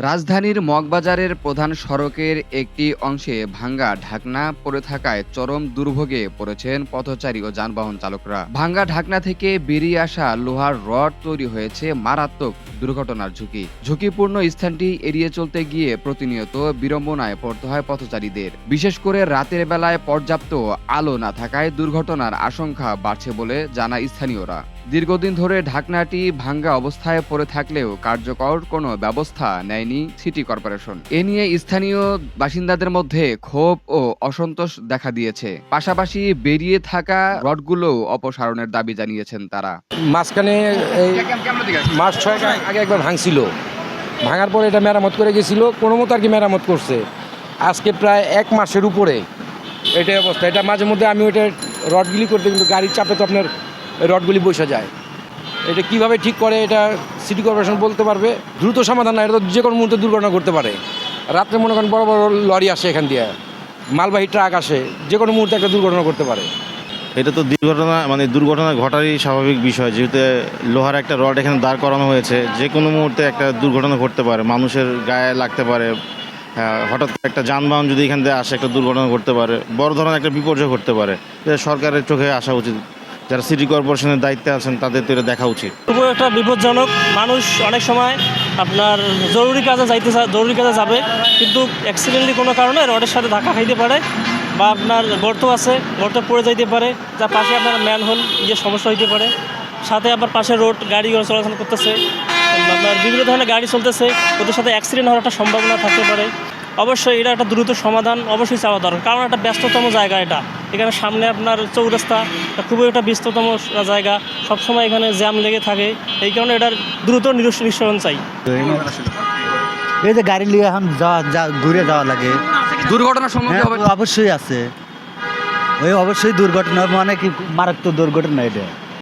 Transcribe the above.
রাজধানীর মগবাজারের প্রধান সড়কের একটি অংশে ভাঙ্গা ঢাকনা পড়ে থাকায় চরম দুর্ভোগে পড়েছেন পথচারী ও যানবাহন চালকরা। ভাঙ্গা ঢাকনা থেকে বেরিয়ে আসা লোহার রড তৈরি হয়েছে মারাত্মক দুর্ঘটনার ঝুঁকি। ঝুঁকিপূর্ণ স্থানটি এড়িয়ে চলতে গিয়ে প্রতিনিয়ত বিড়ম্বনায় পড়তে হয় পথচারীদের। বিশেষ করে রাতের বেলায় পর্যাপ্ত আলো না থাকায় দুর্ঘটনার আশঙ্কা বাড়ছে বলে জানায় স্থানীয়রা। দীর্ঘদিন ধরে ঢাকনাটি ভাঙ্গা অবস্থায় পড়ে থাকলেও কার্যকর কোনো ব্যবস্থা নেয়নি সিটি কর্পোরেশন। এ নিয়ে স্থানীয় বাসিন্দাদের মধ্যে ক্ষোভ ও অসন্তোষ দেখা দিয়েছে। পাশাপাশি বেরিয়ে থাকা রডগুলো অপসারণের দাবি জানিয়েছেন তারা। মাঝখানে এই মাস 6 আগে একবার ভাঙছিল, ভাঙার পরে এটা মেরামত করে গেছিল, কোনো মতো আর কি মেরামত করছে। আজকে প্রায় 1 মাসের উপরে এটাই অবস্থা। এটা মাঝে মধ্যে আমি ওইটা রডগুলি করতে, কিন্তু গাড়ির চাপে তো আপনার রডগুলি বসে যায়। এটা কিভাবে ঠিক করে এটা সিটি কর্পোরেশন বলতে পারবে। দ্রুত সমাধান না, এটা তো যে কোনো মুহূর্তে দুর্ঘটনা করতে পারে। রাত্রে মনে করেন বড় বড় লরি আসে, এখান দিয়ে মালবাহী ট্রাক আসে, যে কোনো মুহূর্তে একটা দুর্ঘটনা করতে পারে। এটা তো দুর্ঘটনা ঘটারই স্বাভাবিক বিষয়, যেহেতু লোহার একটা রড এখানে দাঁড় করানো হয়েছে। যে কোনো মুহূর্তে একটা দুর্ঘটনা ঘটতে পারে, মানুষের গায়ে লাগতে পারে। হঠাৎ একটা যানবাহন যদি এখান দিয়ে আসে, একটা দুর্ঘটনা ঘটতে পারে, বড় ধরনের একটা বিপর্যয় ঘটতে পারে। এটা সরকারের চোখে আসা উচিত, যারা সিটি কর্পোরেশনের দায়িত্বে আছেন তাদের তো এটা দেখা উচিত। খুবই একটা বিপজ্জনক। মানুষ অনেক সময় আপনার জরুরি কাজে যাবে, কিন্তু অ্যাক্সিডেন্টলি কোনো কারণে রডের সাথে ধাক্কা খাইতে পারে, বা আপনার গর্ত আছে, গর্তে পড়ে যাইতে পারে, যার পাশে আপনার ম্যানহোল সমস্যা হইতে পারে। সাথে আবার পাশে রোড, গাড়ি চলাচল করতেছে, আপনার বিভিন্ন ধরনের গাড়ি চলতেছে, ওদের সাথে অ্যাক্সিডেন্ট হওয়ার একটা সম্ভাবনা থাকতে পারে। অবশ্যই এটা একটা দ্রুত সমাধান অবশ্যই চাওয়া দরকার, কারণ একটা ব্যস্ততম জায়গা এটা। এখানে সামনে আপনার চৌরাস্তা, খুবই একটা ব্যস্ততম জায়গা, সবসময় এখানে জ্যাম লেগে থাকে। এই কারণে এটার দ্রুত নিরসন চাই। এই যে গাড়ি নিয়ে এখন ঘুরে যাওয়া লাগে, দুর্ঘটনার সম্মুখীন হবে অবশ্যই আছে। ওই অবশ্যই দুর্ঘটনা, মানে কি মারাত্মক দুর্ঘটনা এটা।